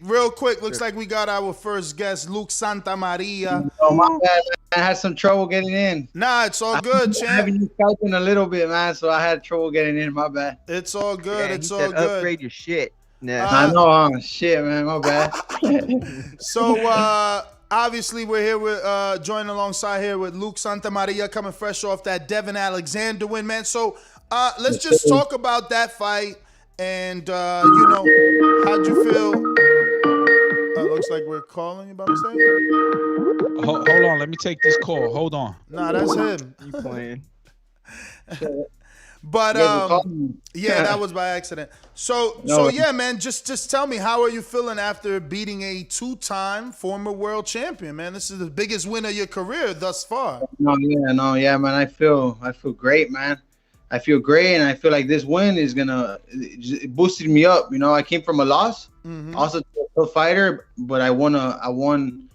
real quick, looks like we got our first guest, Luke Santamaria. Oh, my bad, man. I had some trouble getting in. Nah, it's all good, I champ. haven't used Skype in a little bit, man, so I had trouble getting in. My bad. It's all good. Yeah, it's he all said good. upgrade your shit. Yeah. I know, shit, man. My bad. So obviously we're here with joining alongside here with Luke Santamaria, coming fresh off that Devin Alexander win, man. So let's just talk about that fight, and you know, how'd you feel? Looks like we're calling you by mistake. Hold on, let me take this call. Hold on. Nah, that's him. You playing? But yeah, that was by accident. So yeah, man, just tell me, how are you feeling after beating a two-time former world champion, man? This is the biggest win of your career thus far. Yeah, man. I feel great, man. I feel great, and I feel like this win is it boosted me up. You know, I came from a loss, also a fighter, but I won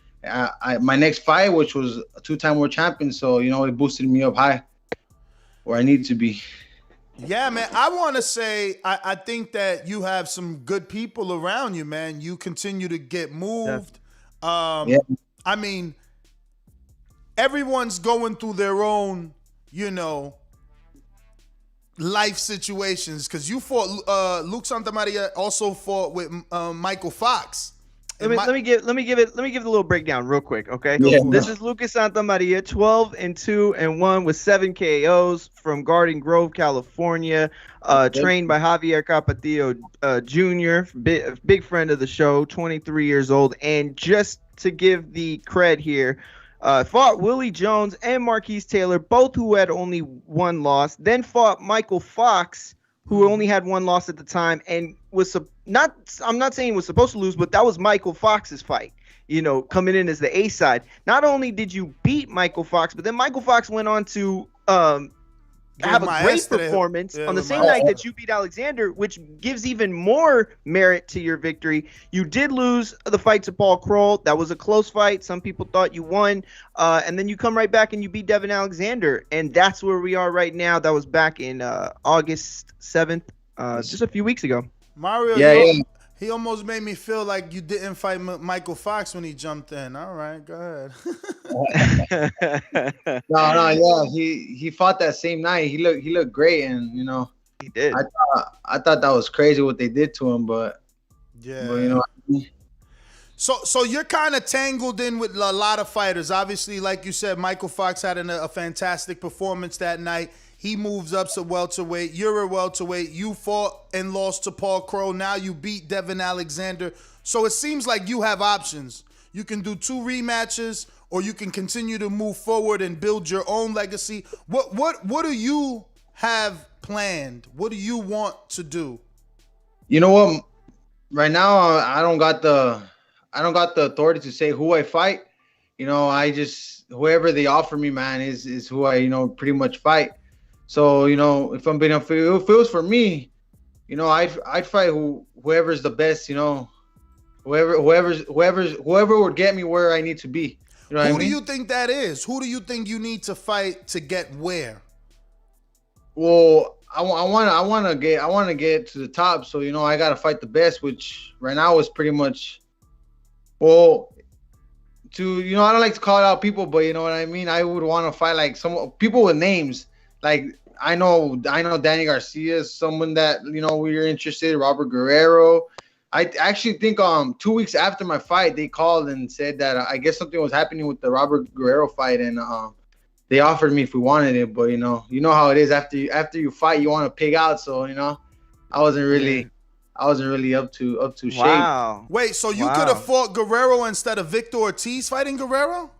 my next fight, which was a two-time world champion. So you know, it boosted me up high where I need to be. Yeah, man. I want to say I think that you have some good people around you, man. You continue to get moved. Yeah. I mean, everyone's going through their own, you know, life situations, because you fought Luke Santamaria also fought with Michael Fox. Let me give it a little breakdown real quick, okay? Yeah. This is Lucas Santamaria, 12-2-1 with 7 KOs from Garden Grove, California. Trained by Javier Capatillo Jr., big friend of the show, 23 years old. And just to give the cred here, fought Willie Jones and Marquise Taylor, both who had only one loss. Then fought Michael Fox, who only had one loss at the time, and I'm not saying was supposed to lose, but that was Michael Fox's fight, you know, coming in as the A side. Not only did you beat Michael Fox, but then Michael Fox went on to have a great performance on the same night that you beat Alexander, which gives even more merit to your victory. You did lose the fight to Paul Kroll. That was a close fight. Some people thought you won. And then you come right back and you beat Devin Alexander. And that's where we are right now. That was back in August 7th, just a few weeks ago. Mario, he almost made me feel like you didn't fight Michael Fox when he jumped in. All right, go ahead. Yeah, he fought that same night. He looked great, and you know, he did. I thought that was crazy what they did to him, but yeah, but, you know. So you're kind of tangled in with a lot of fighters. Obviously, like you said, Michael Fox had a fantastic performance that night. He moves up to welterweight. You're a welterweight. You fought and lost to Paul Kroll. Now you beat Devin Alexander. So it seems like you have options. You can do 2 rematches, or you can continue to move forward and build your own legacy. What do you have planned? What do you want to do? You know what? Right now, I don't got the authority to say who I fight. You know, I just, whoever they offer me, man, is who I, you know, pretty much fight. So, you know, if it was for me, you know, I'd fight whoever's the best, you know, whoever would get me where I need to be. You know what I mean? Who do you think that is? Who do you think you need to fight to get where? Well, I want to get to the top. So, you know, I got to fight the best, which right now is pretty much, well, you know, I don't like to call out people, but you know what I mean? I would want to fight like some people with names. Like I know Danny Garcia is someone that, you know, we're interested. Robert Guerrero. I actually think 2 weeks after my fight, they called and said that I guess something was happening with the Robert Guerrero fight, and they offered me if we wanted it. But you know how it is after you fight, you want to pig out. So you know, I wasn't really up to shape. Wow. Wait, so you could have fought Guerrero instead of Victor Ortiz fighting Guerrero?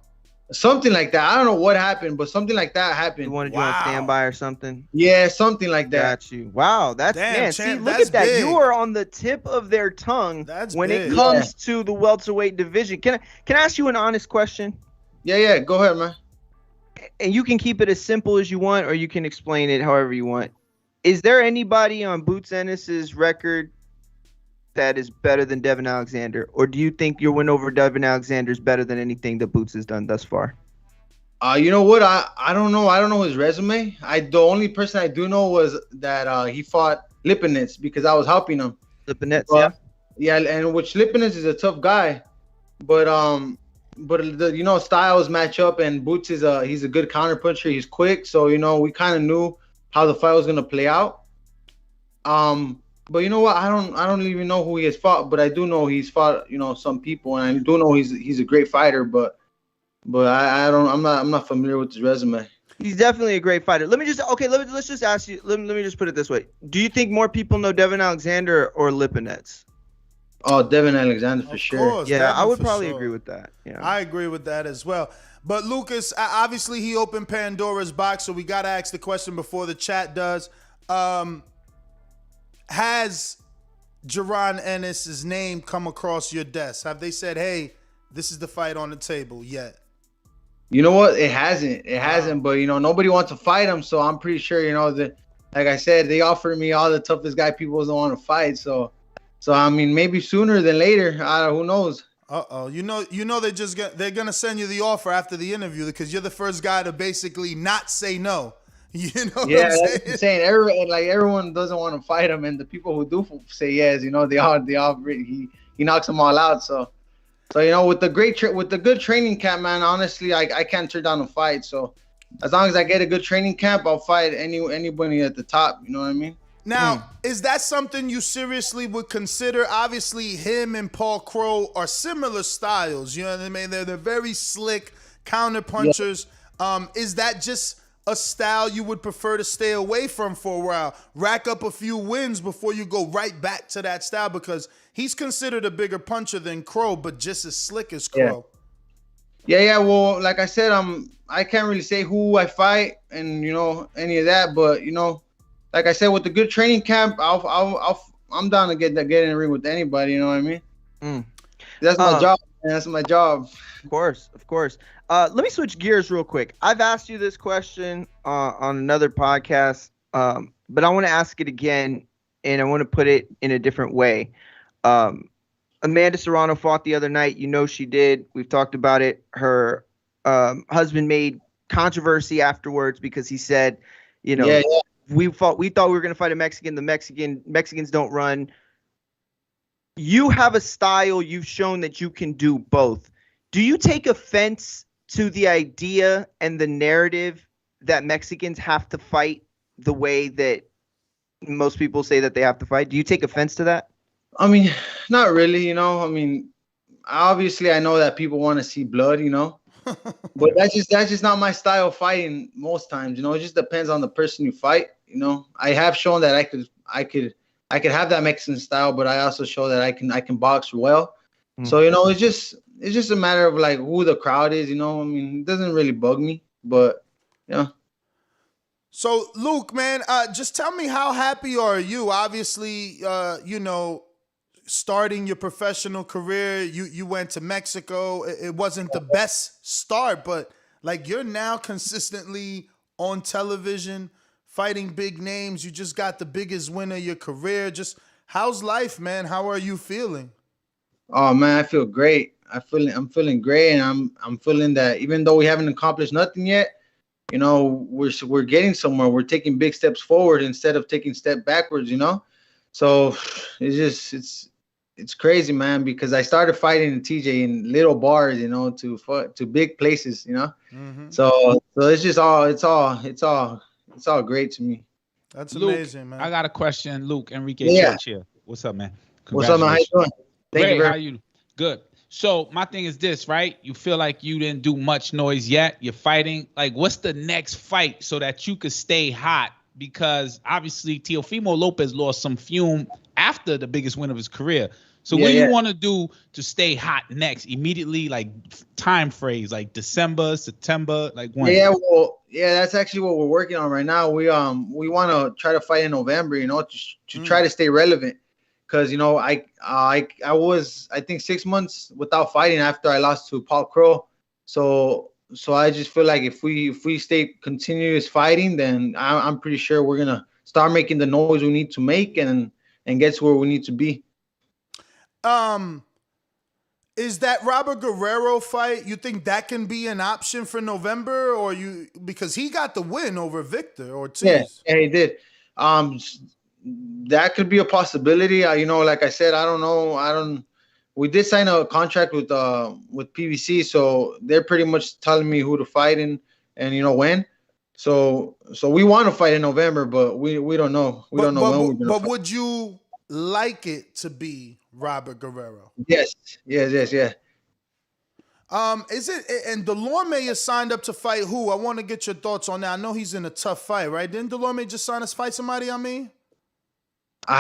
Something like that. I don't know what happened, but something like that happened. You wanted you on standby or something? Yeah, something like that. Got you. Wow, that's damn. See, Champ, look that's at that. big. You are on the tip of their tongue when big. it comes to the welterweight division. Can I ask you an honest question? Yeah. Go ahead, man. And you can keep it as simple as you want, or you can explain it however you want. Is there anybody on Bout Ennis's record that is better than Devin Alexander, or do you think your win over Devin Alexander is better than anything that Boots has done thus far? You know what? I don't know. I don't know his resume. The only person I do know was that he fought Lipinets because I was helping him. Lipinets, yeah. Yeah, and which Lipinus is a tough guy, but the styles match up, and Boots is he's a good counter puncher. He's quick, so we kind of knew how the fight was gonna play out. But you know what? I don't even know who he has fought, but I do know he's fought some people, and I do know he's a great fighter, but I'm not familiar with his resume. He's definitely a great fighter. Let's just ask you. Let me just put it this way: do you think more people know Devin Alexander or Lipinets? Oh, Devin Alexander for sure. Course, Yeah, Devin I would for probably sure. agree with that. Yeah, I agree with that as well. But Lucas, obviously he opened Pandora's box, so we got to ask the question before the chat does. Has Jaron Ennis' name come across your desk? Have they said, hey, this is the fight on the table yet? You know what? It hasn't. But nobody wants to fight him, so I'm pretty sure that, like I said, they offered me all the toughest guy people don't want to fight. So I mean, maybe sooner than later. Who knows? They're gonna send you the offer after the interview because you're the first guy to basically not say no. You know what I'm saying? That's insane. Everyone doesn't want to fight him, and the people who do say yes, he knocks them all out. So with the good training camp, man, honestly, I can't turn down a fight. So as long as I get a good training camp, I'll fight anybody at the top. You know what I mean? Now, is that something you seriously would consider? Obviously, him and Paul Crow are similar styles. You know what I mean? They're very slick counter punchers. Yeah. Is that just a style you would prefer to stay away from for a while? Rack up a few wins before you go right back to that style, because he's considered a bigger puncher than Crow, but just as slick as Crow. Yeah. Well, like I said, I can't really say who I fight and any of that, but like I said, with the good training camp, I'm down to get in the ring with anybody. You know what I mean? That's my job. Man. That's my job. Of course. Let me switch gears real quick. I've asked you this question on another podcast, but I want to ask it again, and I want to put it in a different way. Amanda Serrano fought the other night. She did. We've talked about it. Her husband made controversy afterwards because he said, we thought we were going to fight a Mexican. The Mexicans don't run. You have a style. You've shown that you can do both. Do you take offense to the idea and the narrative that Mexicans have to fight the way that most people say that they have to fight? Do you take offense to that? I mean, not really, I mean, obviously I know that people want to see blood, but that's just not my style of fighting most times, it just depends on the person you fight, I have shown that I could have that Mexican style, but I also show that I can box well. So, it's just a matter of like who the crowd is, I mean, it doesn't really bug me, but yeah. So Luke, man, just tell me, how happy are you? Obviously, starting your professional career, you went to Mexico. It wasn't the best start, but like you're now consistently on television, fighting big names. You just got the biggest win of your career. Just how's life, man? How are you feeling? Oh man, I feel great. I'm feeling great, and I'm feeling that even though we haven't accomplished nothing yet, we're getting somewhere. We're taking big steps forward instead of taking step backwards. So it's crazy, man, because I started fighting in TJ in little bars, to big places, Mm-hmm. So it's all great to me. That's Luke, amazing, man. I got a question, Luke. Enrique Church here. What's up, man? What's up, man? How you doing? Thank you. How you? Good. So my thing is this, right? You feel like you didn't do much noise yet. You're fighting. Like, what's the next fight so that you could stay hot? Because obviously Teofimo Lopez lost some fume after the biggest win of his career. So what do you want to do to stay hot next? Immediately, like time phrase, like December, September, like when? Yeah, that's actually what we're working on right now. We want to try to fight in November, to try to stay relevant. Because I was, I think, 6 months without fighting after I lost to Paul Crow. So I just feel like if we stay continuous fighting, then I'm pretty sure we're gonna start making the noise we need to make and get to where we need to be. Is that Robert Guerrero fight, you think that can be an option for November, or because he got the win over Victor Ortiz? Yeah, he did. that could be a possibility. You know, like I said, I don't know. We did sign a contract with PBC, so they're pretty much telling me who to fight and you know when. So we want to fight in November, but we don't know. We don't know when we're gonna But fight. would you like it to be Robert Guerrero? Yes. Is it, and Delorme is signed up to fight who? I want to get your thoughts on that. I know he's in a tough fight, right? Didn't Delorme just sign us fight somebody? I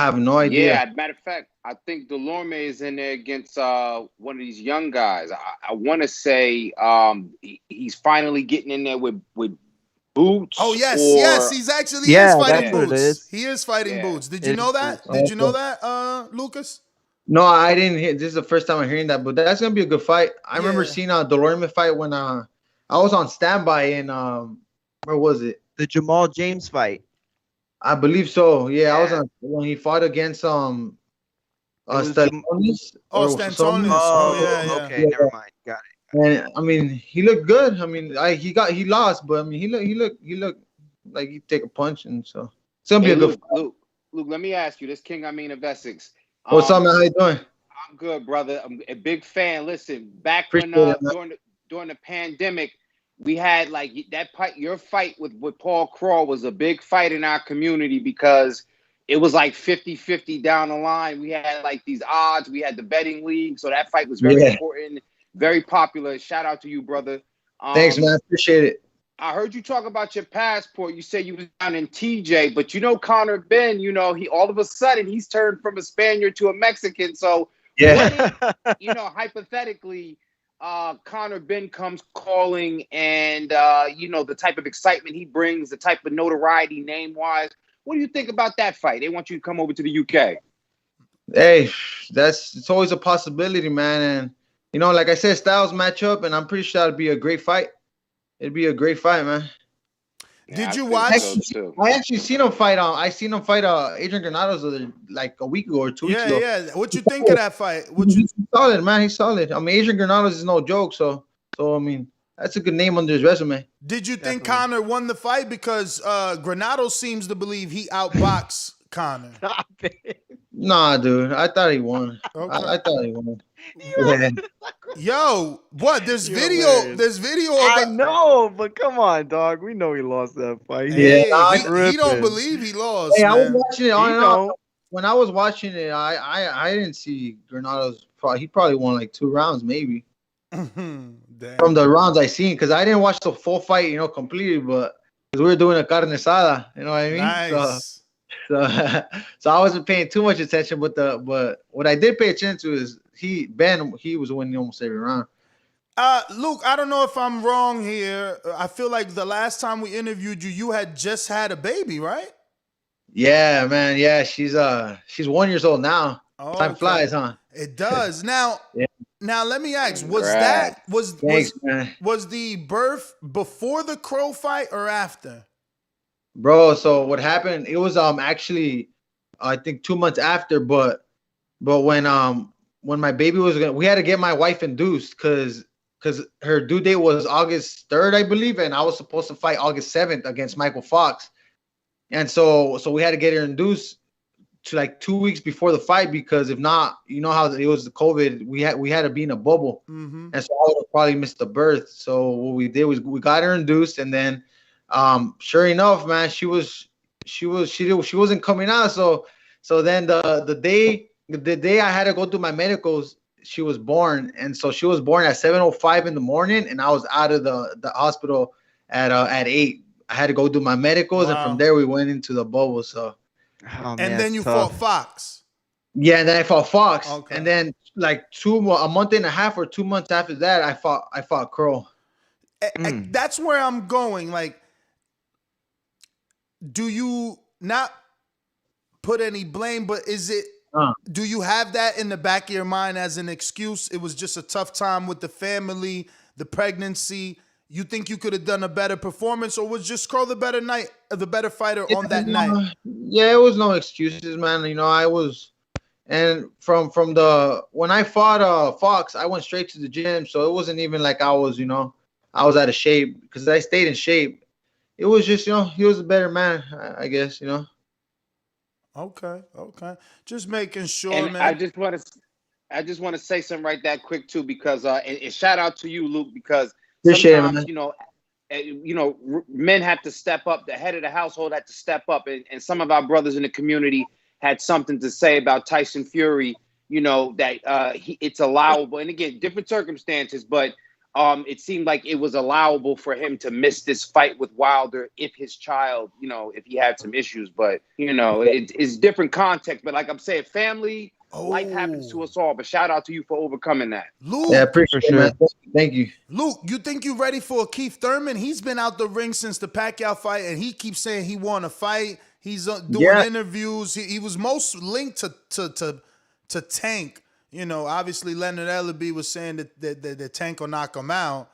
have no idea. Yeah, matter of fact, I think Delorme is in there against one of these young guys. I want to say he's finally getting in there with Bout. Oh yes, he's actually is fighting Boots. He is fighting Boots. Did you know that? Did you know that, Lucas? No, I didn't hear. This is the first time I'm hearing that, but that's gonna be a good fight. I remember seeing a Delorme fight when I was on standby in where was it? The Jamal James fight. I believe so. Yeah, I was on when he fought against Stantonis. Stantonis. Okay, never mind. Got it. And I mean, he looked good. I mean, he lost, but I mean, he looked like he'd take a punch, and so it's gonna be a good fight. Luke, let me ask you this, King. of Essex. What's up, man? How you doing? I'm good, brother. I'm a big fan. Listen, back Appreciate when during the pandemic, we had like that fight. Your fight with Paul Crawl was a big fight in our community because it was like 50-50 down the line. We had like these odds. We had the betting league, so that fight was very important, very popular. Shout out to you, brother. Thanks, man. Appreciate it. I heard you talk about your passport. You said you was down in TJ, but you know Conor Ben, you know, he all of a sudden he's turned from a Spaniard to a Mexican. So yeah, you know, hypothetically, Conor Ben comes calling and you know, the type of excitement he brings, the type of notoriety name-wise. What do you think about that fight? They want you to come over to the UK. Hey, it's always a possibility, man. And you know, like I said, styles match up, and I'm pretty sure it'll be a great fight. It'd be a great fight, man. Did you watch? I actually seen him fight. I seen him fight Adrian Granados like a week ago or 2 weeks ago. Yeah. What you think of that fight? He's solid, man. He's solid. I mean, Adrian Granados is no joke. So I mean, that's a good name under his resume. Did you think Conor won the fight because Granados seems to believe he outboxed Conor? Stop it. Nah, dude. I thought he won. Okay. I thought he won. Yo, what? There's video. There's video of I know, but come on, dog. We know he lost that fight. He don't believe he lost. Hey, man. I was watching it on and off. When I was watching it, I didn't see Granados. He probably won like 2 rounds, maybe. From the rounds I seen, because I didn't watch the full fight, you know, completely, but because we were doing a carne asada, you know what I mean? Nice. So I wasn't paying too much attention, but what I did pay attention to is Ben was winning almost every round. Luke, I don't know if I'm wrong here. I feel like the last time we interviewed you, you had just had a baby, right? Yeah, man. Yeah, she's 1 year old now. Oh, Time flies, huh? It does. Now, now let me ask: was the birth before the Crow fight or after? Bro, so what happened? It was actually I think 2 months after, but when my baby was we had to get my wife induced because her due date was August 3rd, I believe, and I was supposed to fight August 7th against Michael Fox. And so we had to get her induced to like 2 weeks before the fight, because if not, you know how it was the COVID, we had to be in a bubble. And so I would have probably missed the birth. So what we did was we got her induced, and then sure enough, man, she wasn't coming out. So then the day I had to go do my medicals, she was born. And so she was born at 7:05 in the morning, and I was out of the hospital at 8. I had to go do my medicals, and from there we went into the bubble. So and then you fought Fox. Yeah, and then I fought Fox. Okay. And then like a month and a half or 2 months after that, I fought Crow. That's where I'm going. Like, do you not put any blame, but is it do you have that in the back of your mind as an excuse? It was just a tough time with the family, the pregnancy. You think you could have done a better performance, or was just Crow the better fighter on that night? Yeah, it was no excuses, man. You know, I was, and from when I fought Fox, I went straight to the gym, so it wasn't even like I was out of shape, because I stayed in shape. It was just, you know, he was a better man, I guess, you know. Okay. Just making sure, And man. I just want to say something right that quick too, because and shout out to you, Luke, because Appreciate it, sometimes man. men have to step up. The head of the household had to step up, and some of our brothers in the community had something to say about Tyson Fury. That it's allowable, and again, different circumstances, but it seemed like it was allowable for him to miss this fight with Wilder if his child, if he had some issues. But it's different context. But like I'm saying, family. Life happens to us all, but shout out to you for overcoming that. Luke, Yeah, appreciate it, man. Thank you. Luke, you think you ready for a Keith Thurman? He's been out the ring since the Pacquiao fight, and he keeps saying he want to fight. He's doing interviews. He was most linked to Tank. Obviously Leonard Ellerby was saying that Tank will knock him out.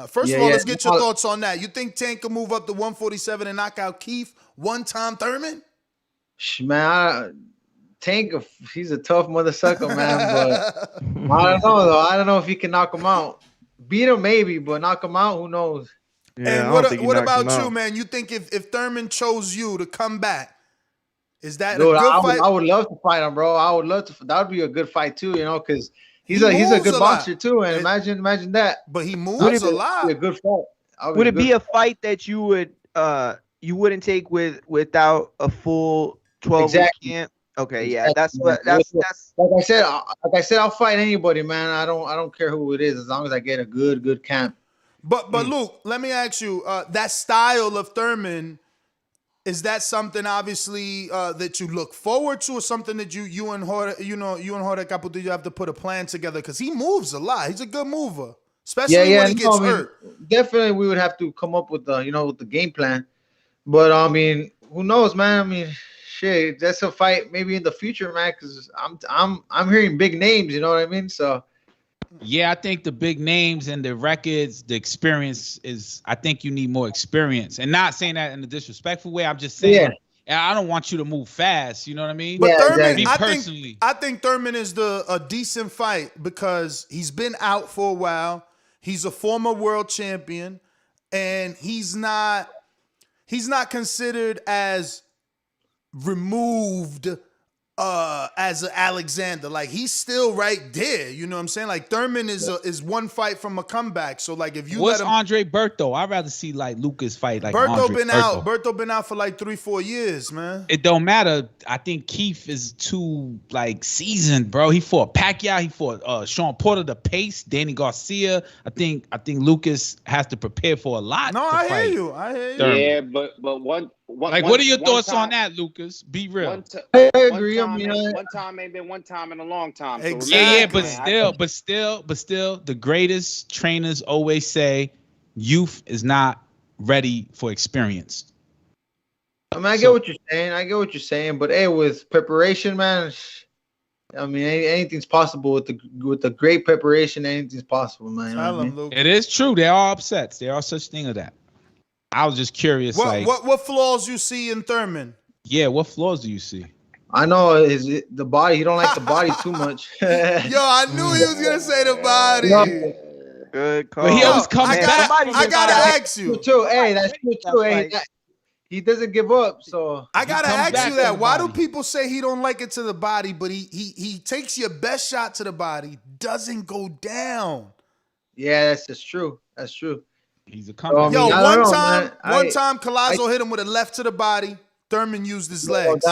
First of all, let's get your thoughts on that. You think Tank can move up to 147 and knock out Keith one-time Thurman? Man, Tank, he's a tough mother sucker, man. But I don't know though. I don't know if he can knock him out. Beat him maybe, but knock him out, who knows? Yeah, and what about you, man? You think if Thurman chose you to come back, is that a good fight? I would love to fight him, bro. I would love to. That would be a good fight too, because he's a good boxer too. And imagine that. But he moves a lot. Be a good fight. Would it be a fight that you wouldn't take without a full 12-week camp? Okay, yeah, that's like I said, I'll fight anybody, man. I don't care who it is as long as I get a good camp. But Luke, let me ask you, that style of Thurman, is that something obviously that you look forward to, or something that you and Jorge Caputillo have to put a plan together? Because he moves a lot. He's a good mover, especially when he gets hurt. Definitely, we would have to come up with the game plan. But who knows, man? Shit, that's a fight maybe in the future, man. Because I'm hearing big names. You know what I mean? So. Yeah, I think the big names and the records, the experience is. I think you need more experience, and not saying that in a disrespectful way. I'm just saying, I don't want you to move fast. You know what I mean? But Thurman, exactly. I think Thurman is a decent fight because he's been out for a while. He's a former world champion, and he's not considered as removed as Alexander. Like, he's still right there. You know what I'm saying? Like, Thurman is one fight from a comeback. So like, if you what's Andre Berto? I'd rather see like Lucas fight like Berto Andre been out. Berto been out for like 3-4 years, man. It don't matter. I think Keith is too like seasoned, bro. He fought Pacquiao. He fought Sean Porter, the pace, Danny Garcia. I think Lucas has to prepare for a lot. No, I hear you. Thurman. Yeah, but what are your thoughts on that, Lucas? Be real. I agree. One time ain't been one time in a long time. So Exactly. but still, the greatest trainers always say youth is not ready for experience. I get what you're saying. But hey, with preparation, man, anything's possible with the great preparation. Anything's possible, man. It is true. There are upsets. There are such thing as that. I was just curious. What flaws you see in Thurman? Yeah, what flaws do you see? I know the body. He don't like the body too much. Yo, I knew he was gonna say the body. Good call. But he always comes back. I gotta ask you. Too. Hey, that's true too. Hey, he doesn't give up. So I gotta ask you that. Why do people say he don't like it to the body, but he takes your best shot to the body, doesn't go down? Yeah, that's true. That's true. He's a company. Yo, one time, Collazo hit him with a left to the body. Thurman used his legs.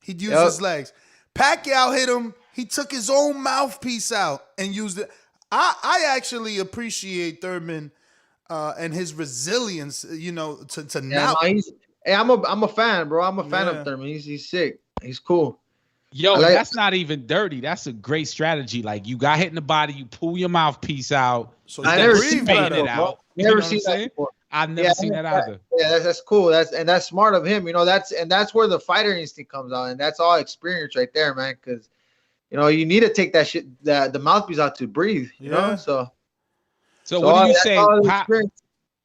He used his legs. Pacquiao hit him. He took his own mouthpiece out and used it. I actually appreciate Thurman and his resilience. To now. I'm a fan, bro. I'm a fan of Thurman. He's sick. He's cool. Yo, that's not even dirty. That's a great strategy. Like, you got hit in the body, you pull your mouthpiece out. So I never seen that it out. Never seen that before. I've never seen that either. Yeah, that's cool. That's smart of him. That's where the fighter instinct comes out, and that's all experience right there, man. Because you need to take that shit, the mouthpiece out to breathe. You know. So what do you say?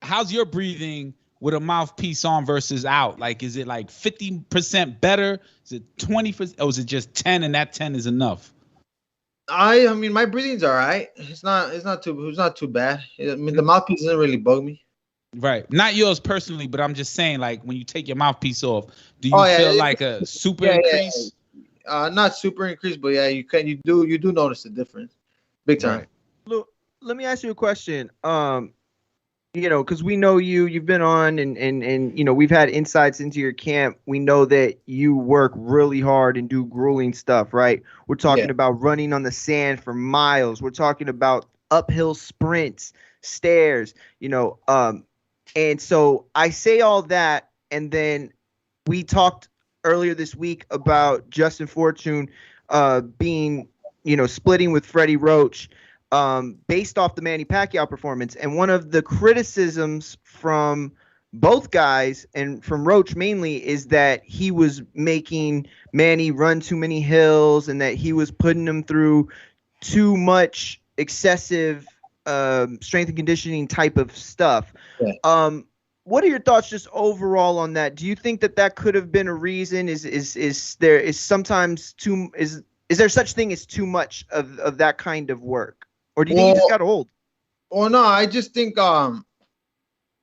How's your breathing with a mouthpiece on versus out? Like, is it like 50% better? Is it 20%? Or is it just 10 and that 10 is enough? I mean, my breathing's all right. It's not too bad. I mean, the mouthpiece doesn't really bug me. Right. Not yours personally, but I'm just saying, like, when you take your mouthpiece off, do you Oh, yeah, feel like a super increase? Not super increase, but yeah, you do notice the difference, big time. Right. Look, let me ask you a question. You know, because we know you've been on and you know, we've had insights into your camp. We know that you work really hard and do grueling stuff, right? We're talking about running on the sand for miles. We're talking about uphill sprints, stairs, you know. And so I say all that, and then we talked earlier this week about Justin Fortune being, you know, splitting with Freddie Roach based off the Manny Pacquiao performance. And one of the criticisms from both guys and from Roach mainly is that he was making Manny run too many hills and that he was putting him through too much excessive strength and conditioning type of stuff. Yeah. What are your thoughts just overall on that? Do you think that could have been a reason? Is there such thing as too much of that kind of work? Or do you think he just got old? Well, no, I just think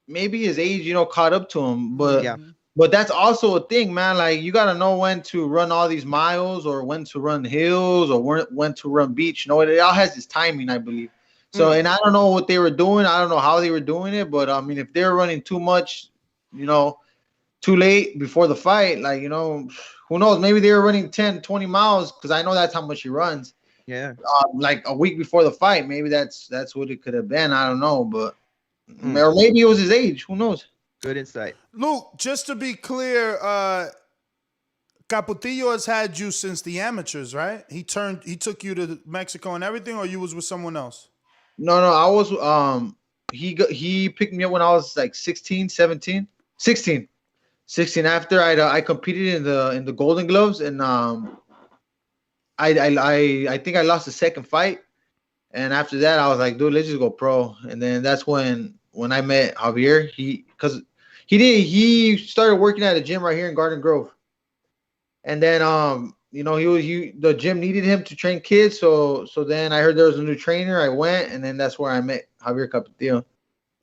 maybe his age, you know, caught up to him. But that's also a thing, man. Like, you gotta know when to run all these miles, or when to run hills, or when to run beach. You know, it all has its timing, I believe. So, and I don't know what they were doing. I don't know how they were doing it, but I mean, if they're running too much, you know, too late before the fight, like, you know, who knows? Maybe they were running 10, 20 miles, because I know that's how much he runs. Yeah. Like a week before the fight. Maybe that's what it could have been. I don't know, but or maybe it was his age. Who knows? Good insight. Luke, just to be clear, Capotillo has had you since the amateurs, right? He took you to Mexico and everything, or you was with someone else? No, I was he picked me up when I was like 16, 17. 16 after I competed in the Golden Gloves, and I think I lost the second fight, and after that I was like, dude, let's just go pro. And then that's when I met Javier. He started working at a gym right here in Garden Grove, and then you know, the gym needed him to train kids, so then I heard there was a new trainer. I went, and then that's where I met Javier Capetillo.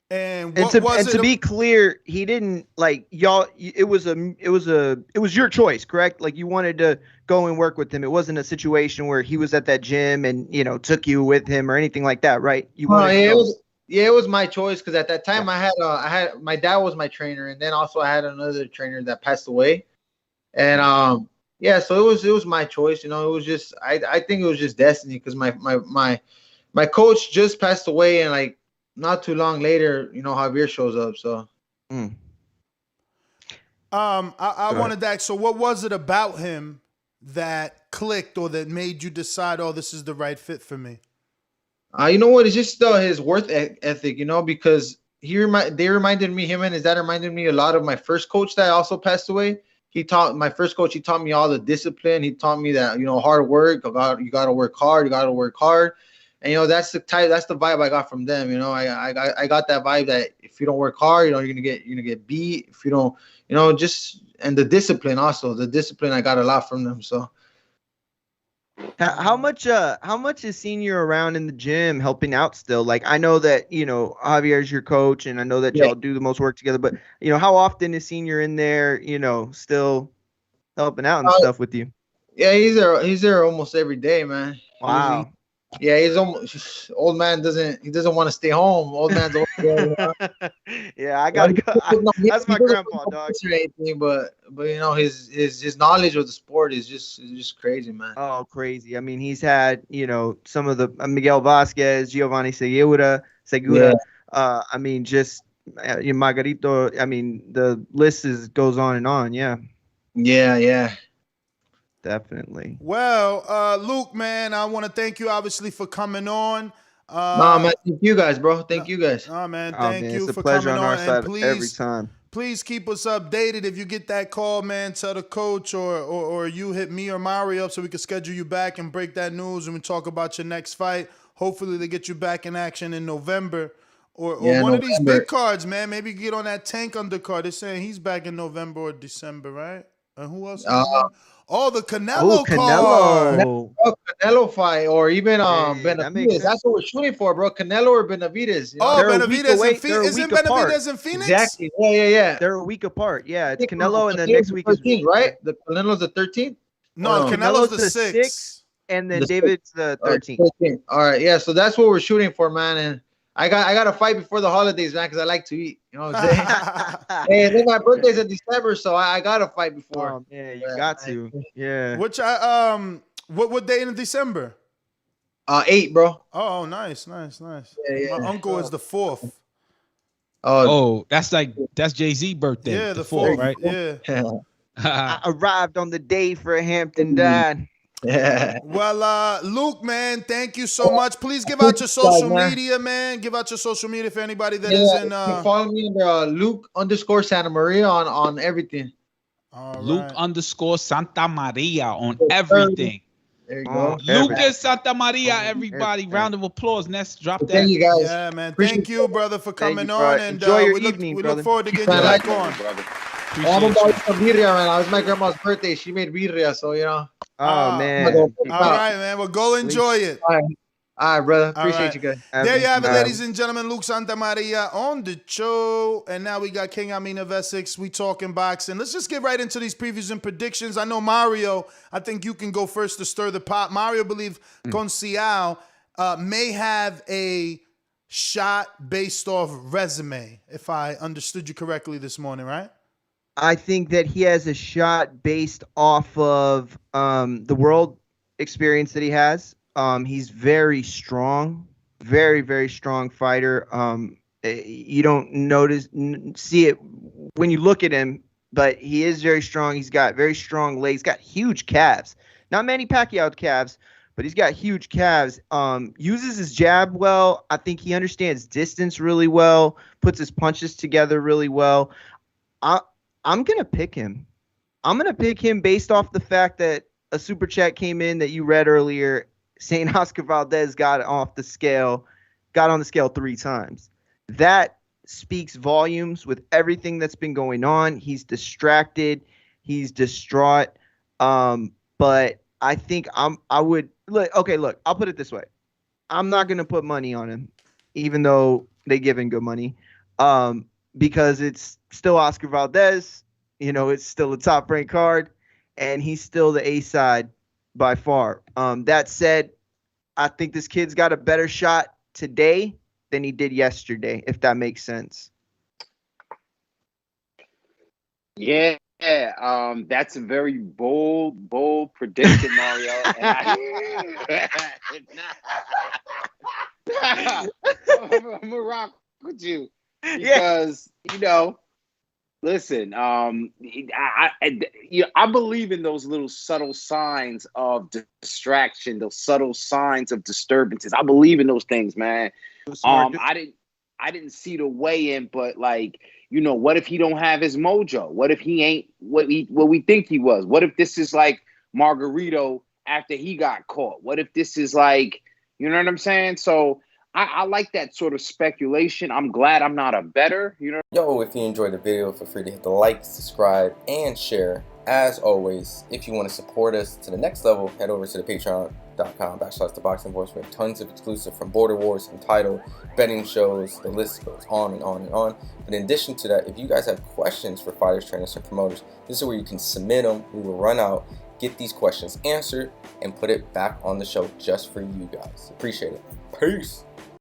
And to be clear, he didn't like y'all. It was your choice, correct? Like, you wanted to go and work with him. It wasn't a situation where he was at that gym and, you know, took you with him or anything like that, right? You wanted to go. It was my choice, because at that time I had my dad was my trainer, and then also I had another trainer that passed away, and yeah, so it was my choice. You know, it was just I think it was just destiny, because my coach just passed away, and like not too long later, you know, Javier shows up. So, I wanted to ask, so what was it about him that clicked, or that made you decide, oh, this is the right fit for me? You know what? It's just his work ethic, you know, because him and his dad reminded me a lot of my first coach that also passed away. My first coach, he taught me all the discipline. He taught me that, you know, hard work, you got to work hard. And, you know, that's the vibe I got from them. You know, I got that vibe that if you don't work hard, you know, you're gonna get beat. If you don't, you know, and the discipline I got a lot from them. So. How much is Senior around in the gym helping out still? Like, I know that, you know, Javier's your coach, and I know that y'all do the most work together, but, you know, how often is Senior in there, you know, still helping out and stuff with you? Yeah, he's there almost every day, man. Wow. Yeah, he's almost old man. Doesn't want to stay home. Old man's always there. Yeah, I gotta go. That's my grandpa, dog. Anything, but you know, his knowledge of the sport is just crazy, man. Oh, crazy! I mean, he's had, you know, some of the Miguel Vasquez, Giovanni Segura. Yeah. I mean, just Margarito. I mean, the list goes on and on. Yeah. Yeah. Definitely. Well, Luke, man, I want to thank you, obviously, for coming on. Man, thank you guys, bro. Thank you guys. Man, thank you it's for a pleasure coming on our on. side And every time. Please keep us updated. If you get that call, man, tell the coach or you hit me or Mari up so we can schedule you back and break that news and we talk about your next fight. Hopefully they get you back in action in November. Or one of these big cards, man. Maybe get on that Tank undercard. They're saying he's back in November or December, right? And who else is Oh, the Canelo Canelo. card. Canelo fight, or even Hey, that makes Benavidez. sense. That's what we're shooting for, bro. Canelo or Benavidez. You know? Oh, They're a week Benavidez away. and Phoenix. They're a Isn't week apart. Benavidez in Phoenix? Exactly. Yeah. They're a week apart. Yeah, it's I think Canelo, and then Canelo's next the week is 13th, right? The Canelo's the 13th. No, Oh, no. Canelo's the Canelo's the 6th. and then The David's the 13th. 13th. All right, yeah. So that's what we're shooting for, man. And I got to fight before the holidays, man, because I like to eat. You know what I'm saying? Hey, and then my birthday's in December, so I got to fight before. Oh man, you got to. Yeah. Which what day in December? 8, bro. Oh, nice. Yeah. My uncle is the 4th. Oh, that's Jay-Z birthday. Yeah, the 4th, 4th, right? Yeah. I arrived on the day for Hampton died. yeah. Well, Luke, man, thank you so much. Please give out your social media, man. Give out your social media for anybody that isn't. You can follow me under Luke_Santamaria on everything. Luke_Santamaria on everything. There you go. Lucas Santamaria, everybody. Round of applause. Let's drop that. Thank you guys. Yeah, man. Thank you, brother, for coming you, on. bro. And Enjoy your we evening, look brother. forward to getting you back on. I'm about some birria, man. It was my grandma's birthday. She made birria, so you know. Oh man. All right, man. Well, go enjoy it. All right, brother. All Appreciate right. you guys. There you have it, ladies and gentlemen. Luke Santamaria on the show. And now we got King Amin of Essex. We talking boxing. Let's just get right into these previews and predictions. I know Mario, I think you can go first to stir the pot. Mario believe Conciao may have a shot based off resume, if I understood you correctly this morning, right? I think that he has a shot based off of the world experience that he has. He's very strong, very, very strong fighter. You don't see it when you look at him, but he is very strong. He's got very strong legs, got huge calves. Not many Pacquiao calves, but he's got huge calves. Uses his jab well. I think he understands distance really well, puts his punches together really well. I'm going to pick him. I'm going to pick him based off the fact that a super chat came in that you read earlier, saying Oscar Valdez got on the scale 3 times. That speaks volumes with everything that's been going on. He's distracted. He's distraught. But I think I'll put it this way. I'm not going to put money on him, even though they give him good money, because it's still Oscar Valdez. You know, it's still a top-ranked card, and he's still the A side by far. That said, I think this kid's got a better shot today than he did yesterday, if that makes sense. Yeah, that's a very bold prediction, Mario. I'm gonna rock with you because listen, I believe in those little subtle signs of distraction, those subtle signs of disturbances. I believe in those things, man. I didn't see the weigh-in, but what if he don't have his mojo? What if he ain't what we think he was? What if this is like Margarito after he got caught? What if this is like, you know what I'm saying? So I like that sort of speculation. I'm glad I'm not a bettor, Yo, if you enjoyed the video, feel free to hit the like, subscribe, and share. As always, if you want to support us to the next level, head over to the patreon.com/ThaBoxingVoice. We have tons of exclusive from Border Wars, Entitled, betting shows, the list goes on and on and on. But in addition to that, if you guys have questions for fighters, trainers, and promoters, this is where you can submit them. We will run out, get these questions answered, and put it back on the show just for you guys. Appreciate it. Peace.